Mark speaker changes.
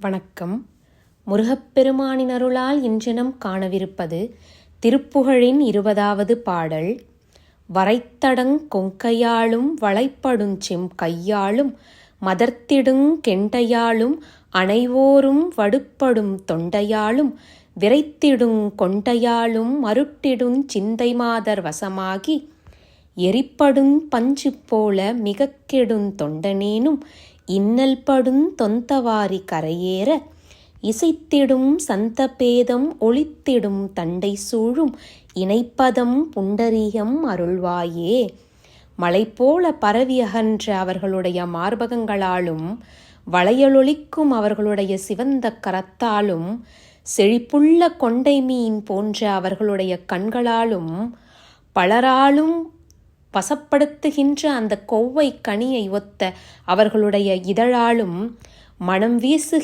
Speaker 1: வணக்கம். முருகப்பெருமானின் அருளால் இன்றினம் காணவிருப்பது திருப்புகழின் 20வது பாடல். வரைத்தடங் கொங்கையாளும் வளைப்படுஞ் செம்கையாளும் மதர்த்திடுங் கெண்டையாளும் அனைவோரும் வடுப்படும் தொண்டையாளும் விரைத்திடுங் கொண்டையாளும் மருட்டிடுஞ் சிந்தைமாதர் வசமாகி எரிப்படுஞ் பஞ்சு போல மிகக்கெடுந் தொண்டனேனும் இன்னல்படுந் தொந்தவாரி கரையேற இசைத்திடும் சந்தபேதம் ஒலித்திடும் தண்டை சூழும் இணைப்பதம் புண்டரீகம் அருள்வாயே. மலைபோல பரவி அகன்ற அவர்களுடைய மார்பகங்களாலும் வளையலொலிக்கும் அவர்களுடைய சிவந்த கரத்தாலும் செழிப்புள்ள கொண்டை மீன் போன்ற அவர்களுடைய கண்களாலும் பலராலும் வசப்படுத்துகின்ற அந்த கொவ்வை கனியை ஒத்த அவர்களுடைய இதழாலும் மனம் வீசுகின்ற